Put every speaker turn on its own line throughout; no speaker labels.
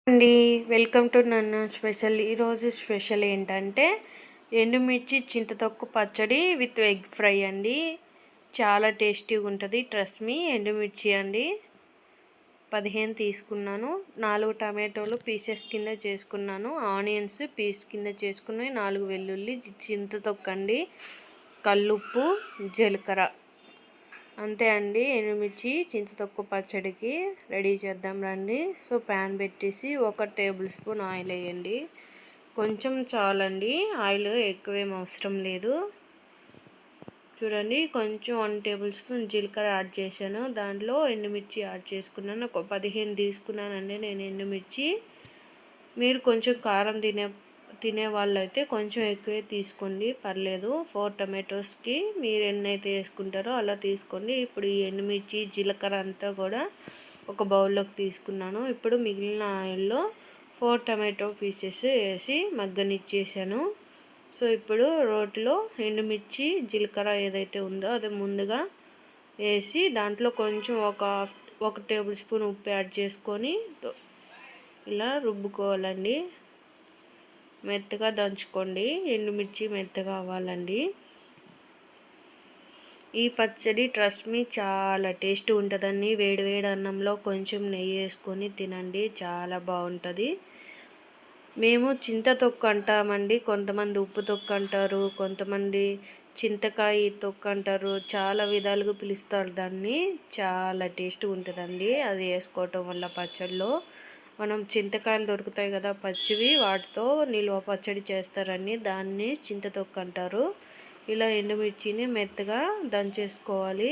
అండి welcome to నన్ను special. ఈరోజు స్పెషల్ ఏంటంటే ఎండుమిర్చి చింతతొక్కు పచ్చడి విత్ ఎగ్ ఫ్రై అండి. చాలా టేస్టీగా ఉంటుంది. Trust me. ఎండుమిర్చి అండి 15 తీసుకున్నాను. 4 టమాటోలు పీసెస్ కింద చేసుకున్నాను. ఆనియన్స్ పీస్ కింద చేసుకుని 4 వెల్లుల్లి, చింతతొక్కు అండి, కల్లుప్పు, జీలకర్ర. అంతే అండి. ఎండుమిర్చి చింతతొక్కు పచ్చడికి రెడీ చేద్దాం రండి. సో ప్యాన్ పెట్టేసి 1 టేబుల్ స్పూన్ ఆయిల్ వేయండి. కొంచెం చాలండి, ఆయిల్ ఎక్కువేం అవసరం లేదు. చూడండి, కొంచెం 1 టేబుల్ స్పూన్ జీలకర్ర యాడ్ చేశాను. దాంట్లో ఎండుమిర్చి యాడ్ చేసుకున్నాను. ఒక 15 తీసుకున్నానండి నేను ఎండుమిర్చి. మీరు కొంచెం కారం తినే వాళ్ళు అయితే కొంచెం ఎక్కువే తీసుకోండి, పర్లేదు. 4 టమాటోస్కి మీరు ఎన్నైతే వేసుకుంటారో అలా తీసుకోండి. ఇప్పుడు ఈ ఎండుమిర్చి జీలకర్ర అంతా కూడా ఒక బౌల్లోకి తీసుకున్నాను. ఇప్పుడు మిగిలిన ఆయిల్లో 4 టమాటో పీసెస్ వేసి మగ్గనిచ్చేసాను. సో ఇప్పుడు రోటిలో ఎండుమిర్చి జీలకర్ర ఏదైతే ఉందో అది ముందుగా వేసి దాంట్లో కొంచెం ఒక టేబుల్ స్పూన్ ఉప్పు యాడ్ చేసుకొని ఇలా రుబ్బుకోవాలండి. మెత్తగా దంచుకోండి. ఎండుమిర్చి మెత్తగా అవ్వాలండి. ఈ పచ్చడి ట్రస్ట్ మీ చాలా టేస్ట్ ఉంటుందండి. వేడివేడి అన్నంలో కొంచెం నెయ్యి వేసుకొని తినండి, చాలా బాగుంటుంది. మేము చింతతొక్కు అంటామండి, కొంతమంది ఉప్పు తొక్కు అంటారు, కొంతమంది చింతకాయ తొక్కు అంటారు. చాలా విధాలుగా పిలుస్తారు దాన్ని. చాలా టేస్ట్ ఉంటుందండి అది వేసుకోవటం వల్ల. పచ్చడిలో మనం చింతకాయలు దొరుకుతాయి కదా పచ్చివి, వాటితో నిల్వ పచ్చడి చేస్తారండి. దాన్ని చింతతొక్కు అంటారు. ఇలా ఎండుమిర్చిని మెత్తగా దంచేసుకోవాలి.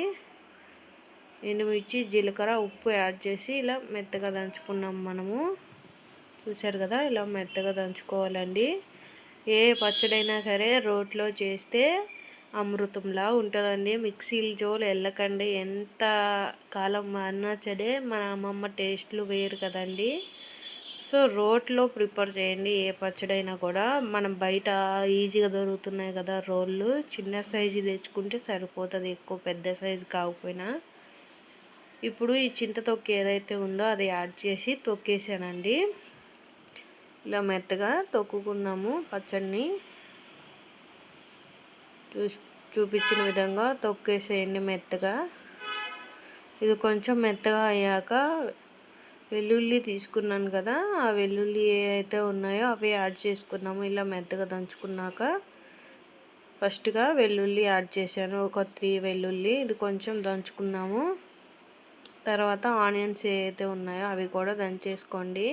ఎండుమిర్చి జీలకర్ర ఉప్పు యాడ్ చేసి ఇలా మెత్తగా దంచుకున్నాం మనము. చూసారు కదా, ఇలా మెత్తగా దంచుకోవాలండి. ఏ పచ్చడైనా సరే రోట్లో చేస్తే అమృతంలా ఉంటుందండి. మిక్సీల జోలు వెళ్ళకండి. ఎంత కాలం అన్నా సరే మన అమ్మమ్మ టేస్ట్లు వేరు కదండి. సో రోట్లో ప్రిపేర్ చేయండి ఏ పచ్చడైనా కూడా. మనం బయట ఈజీగా దొరుకుతున్నాయి కదా రోళ్ళు, చిన్న సైజు తెచ్చుకుంటే సరిపోతుంది, ఎక్కువ పెద్ద సైజు కాకపోయినా. ఇప్పుడు ఈ చింతతొక్కు ఏదైతే ఉందో అది యాడ్ చేసి తొక్కేసానండి. ఇలా మెత్తగా తొక్కుకుందాము పచ్చడిని. చూపించిన విధంగా తొక్కేసేయండి మెత్తగా. ఇది కొంచెం మెత్తగా అయ్యాక వెల్లుల్లి తీసుకున్నాను కదా, ఆ వెల్లుల్లి ఏవైతే ఉన్నాయో అవి యాడ్ చేసుకున్నాము. ఇలా మెత్తగా దంచుకున్నాక ఫస్ట్గా వెల్లుల్లి యాడ్ చేశాను, ఒక 3 వెల్లుల్లి. ఇది కొంచెం దంచుకున్నాము. తర్వాత ఆనియన్స్ ఏవైతే ఉన్నాయో అవి కూడా దంచేసుకోండి.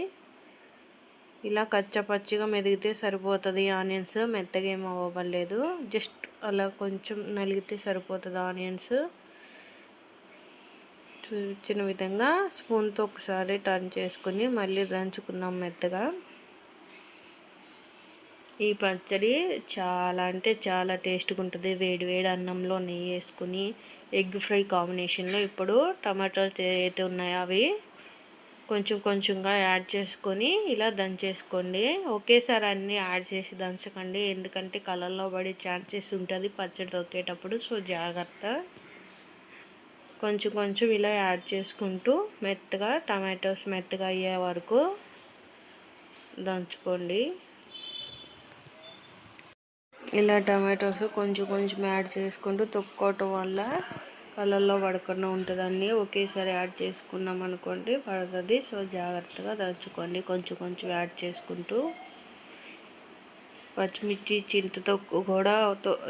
ఇలా కచ్చపచ్చిగా మెదిగితే సరిపోతుంది. ఆనియన్స్ మెత్తగా ఏం అవ్వలేదు, జస్ట్ అలా కొంచెం నలిగితే సరిపోతుంది ఆనియన్స్. చూపించిన విధంగా స్పూన్తో ఒకసారి టర్న్ చేసుకుని మళ్ళీ దంచుకున్నాం మెత్తగా. ఈ పచ్చడి చాలా అంటే చాలా టేస్ట్గా ఉంటుంది. వేడివేడి అన్నంలో నెయ్యి వేసుకుని ఎగ్ ఫ్రై కాంబినేషన్లో. ఇప్పుడు టమాటోస్ ఏవైతే ఉన్నాయో అవి కొంచెం కొంచెంగా యాడ్ చేసుకొని ఇలా దంచేసుకోండి. ఒకేసారి అన్నీ యాడ్ చేసి దంచకండి, ఎందుకంటే కలర్లో పడే ఛాన్సెస్ ఉంటుంది పచ్చడి తొక్కేటప్పుడు. సో జాగ్రత్త. కొంచెం కొంచెం ఇలా యాడ్ చేసుకుంటూ మెత్తగా టమాటోస్ మెత్తగా అయ్యే వరకు దంచుకోండి. ఇలా టమాటోస్ కొంచెం కొంచెం యాడ్ చేసుకుంటూ తొక్కోవటం వల్ల కలర్లో పడకుండా ఉంటుందండి. ఒకేసారి యాడ్ చేసుకున్నాం అనుకోండి పడుతుంది. సో జాగ్రత్తగా దంచుకోండి కొంచెం కొంచెం యాడ్ చేసుకుంటూ. పచ్చిమిర్చి చింతతొక్కు కూడా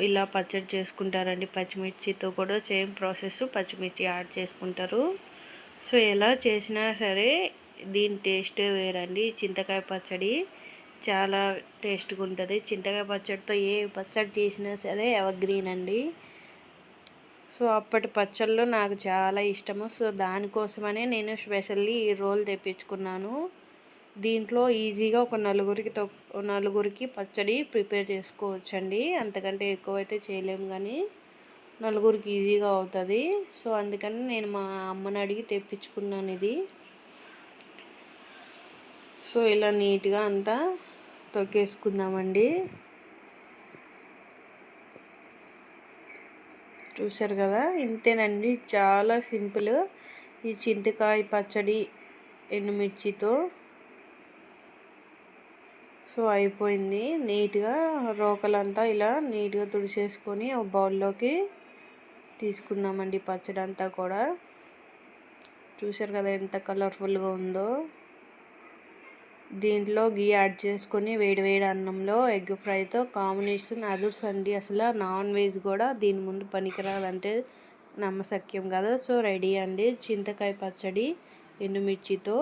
ఇలా పచ్చడి చేసుకుంటారండి. పచ్చిమిర్చితో కూడా సేమ్ ప్రాసెస్, పచ్చిమిర్చి యాడ్ చేసుకుంటారు. సో ఎలా చేసినా సరే దీని టేస్టే వేరండి. చింతకాయ పచ్చడి చాలా టేస్ట్గా ఉంటుంది. చింతకాయ పచ్చడితో ఏ పచ్చడి చేసినా సరే ఎవర్గ్రీన్ అండి. సో అప్పటి పచ్చళ్ళు నాకు చాలా ఇష్టము. సో దానికోసమనే నేను స్పెషల్లీ ఈ రోల్ తెప్పించుకున్నాను. దీంట్లో ఈజీగా ఒక నలుగురికి పచ్చడి ప్రిపేర్ చేసుకోవచ్చండి. అంతకంటే ఎక్కువైతే చేయలేము, కానీ నలుగురికి ఈజీగా అవుతుంది. సో అందుకని నేను మా అమ్మని అడిగి తెప్పించుకున్నాను ఇది. సో ఇలా నీట్గా అంతా తొక్కేసుకుందామండి. చూసారు కదా, ఇంతేనండి, చాలా సింపుల్ ఈ చింతకాయ పచ్చడి ఎండుమిర్చితో. సో అయిపోయింది. నీట్గా రోకలంతా ఇలా నీట్గా తుడిచేసుకొని ఒక బౌల్లోకి తీసుకుందామండి పచ్చడి అంతా కూడా. చూసారు కదా ఎంత కలర్ఫుల్గా ఉందో. దీంట్లో గీ యాడ్ చేసుకొని వేడివేడి అన్నంలో ఎగ్ ఫ్రైతో కాంబినేషన్ అదుర్స్ అండి. అసలు నాన్ వెజ్ కూడా దీని ముందు పనికిరాదంటే నమ్మశక్యం కదా. సో రెడీ అండి చింతకాయ పచ్చడి ఎండుమిర్చితో.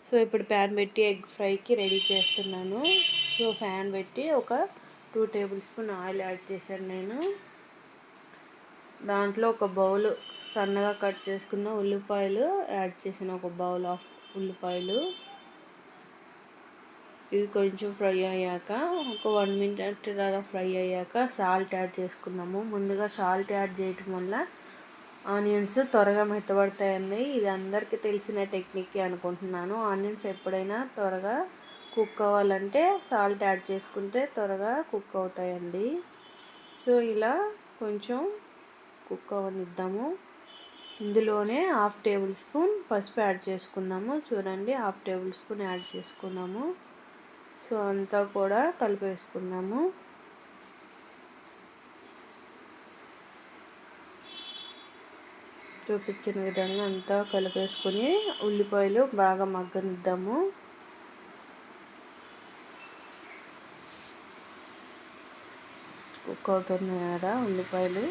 సో ఇప్పుడు ప్యాన్ పెట్టి ఎగ్ ఫ్రైకి రెడీ చేస్తున్నాను. సో ప్యాన్ పెట్టి ఒక 2 టేబుల్ స్పూన్ ఆయిల్ యాడ్ చేశాను నేను. దాంట్లో ఒక బౌల్ సన్నగా కట్ చేసుకున్న ఉల్లిపాయలు యాడ్ చేసిన ఒక బౌల్ ఆఫ్ ఉల్లిపాయలు. ఇవి కొంచెం ఫ్రై అయ్యాక ఒక 1 మినిట్ అలా ఫ్రై అయ్యాక సాల్ట్ యాడ్ చేసుకున్నాము. ముందుగా సాల్ట్ యాడ్ చేయటం వల్ల ఆనియన్స్ త్వరగా మెత్తబడతాయండి. ఇది అందరికీ తెలిసిన టెక్నిక్ అనుకుంటున్నాను. ఆనియన్స్ ఎప్పుడైనా త్వరగా కుక్ అవ్వాలంటే సాల్ట్ యాడ్ చేసుకుంటే త్వరగా కుక్ అవుతాయండి. సో ఇలా కొంచెం కుక్ అవ్వనిద్దాము. ఇందులోనే 1/2 టేబుల్ స్పూన్ పసుపు యాడ్ చేసుకున్నాము. చూడండి 1/2 టేబుల్ స్పూన్ యాడ్ చేసుకున్నాము. సో అంతా కూడా కలిపేసుకున్నాము. చూపించిన విధంగా అంతా కలిపేసుకొని ఉల్లిపాయలు బాగా మగ్గనిద్దాము. కుక్ అవుతున్నాయి కదా ఉల్లిపాయలు.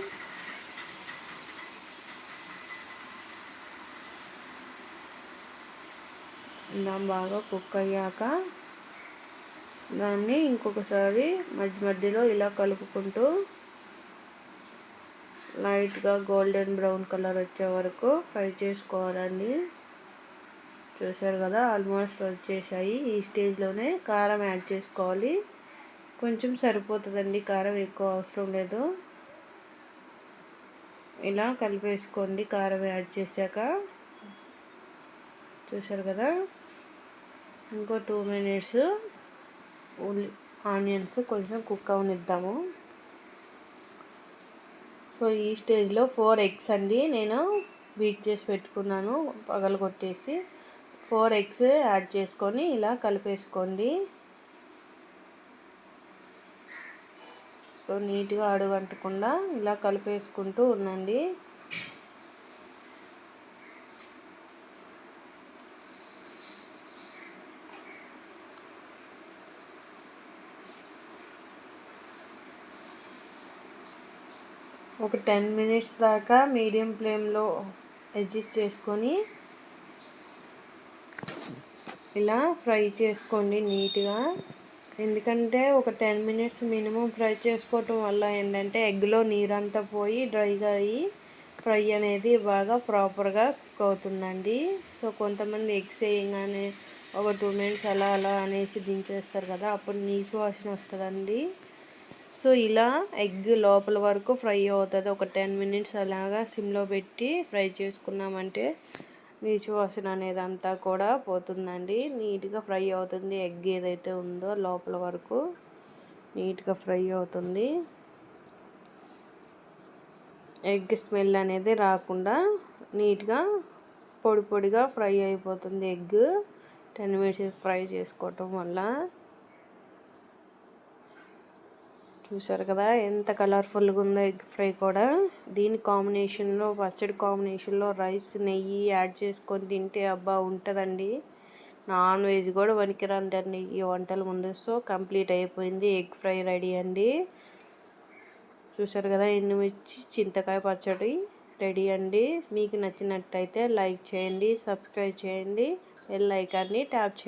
ఇలా బాగా కుక్ అయ్యాక దాన్ని ఇంకొకసారి మధ్యలో ఇలా కలుపుకుంటూ లైట్గా గోల్డెన్ బ్రౌన్ కలర్ వచ్చే వరకు ఫ్రై చేసుకోవాలండి. చూసారు కదా ఆల్మోస్ట్ వచ్చేసాయి. ఈ స్టేజ్లోనే కారం యాడ్ చేసుకోవాలి. కొంచెం సరిపోతుందండి, కారం ఎక్కువ అవసరం లేదు. ఇలా కలిపేసుకోండి కారం యాడ్ చేశాక. చూసారు కదా ఇంకో 2 మినిట్స్ ఆనియన్స్ కొంచెం కుక్ అవనిద్దాము. సో ఈ స్టేజ్లో 4 ఎగ్స్ అండి నేను బీట్ చేసి పెట్టుకున్నాను, పగలగొట్టేసి 4 ఎగ్స్ యాడ్ చేసుకొని ఇలా కలిపేసుకోండి. సో నీట్గా అడుగంటకుండా ఇలా కలిపేసుకుంటూ ఉండండి. ఒక 10 మినిట్స్ దాకా మీడియం ఫ్లేమ్లో అడ్జస్ట్ చేసుకొని ఇలా ఫ్రై చేసుకోండి నీట్గా. ఎందుకంటే ఒక 10 మినిట్స్ మినిమం ఫ్రై చేసుకోవటం వల్ల ఏంటంటే ఎగ్లో నీరంతా పోయి డ్రైగా అయ్యి ఫ్రై అనేది బాగా ప్రాపర్గా కుక్ అవుతుందండి. సో కొంతమంది ఎగ్స్ వేయగానే ఒక 2 మినిట్స్ అలా అనేసి దించేస్తారు కదా, అప్పుడు నీచు వాసన వస్తుందండి. సో ఇలా ఎగ్ లోపల వరకు ఫ్రై అవుతుంది. ఒక 10 మినిట్స్ అలాగా సిమ్లో పెట్టి ఫ్రై చేసుకున్నామంటే నీచు వాసన అనేది అంతా కూడా పోతుందండి. నీట్గా ఫ్రై అవుతుంది. ఎగ్ ఏదైతే ఉందో లోపల వరకు నీట్గా ఫ్రై అవుతుంది. ఎగ్ స్మెల్ అనేది రాకుండా నీట్గా పొడిగా ఫ్రై అయిపోతుంది ఎగ్ 10 మినిట్స్ ఫ్రై చేసుకోవటం వల్ల. చూసారు కదా ఎంత కలర్ఫుల్గా ఉందో ఎగ్ ఫ్రై కూడా. దీని కాంబినేషన్లో పచ్చడి కాంబినేషన్లో రైస్ నెయ్యి యాడ్ చేసుకొని తింటే అబ్బా ఉంటుందండి. నాన్ వెజ్ కూడా పనికిరండి ఈ వంటల ముందు. సో కంప్లీట్ అయిపోయింది, ఎగ్ ఫ్రై రెడీ అండి. చూసారు కదా ఎండుమిర్చి చింతకాయ పచ్చడి రెడీ అండి. మీకు నచ్చినట్టయితే లైక్ చేయండి, సబ్స్క్రైబ్ చేయండి, బెల్ ఐకాన్ని ట్యాప్ చేయండి.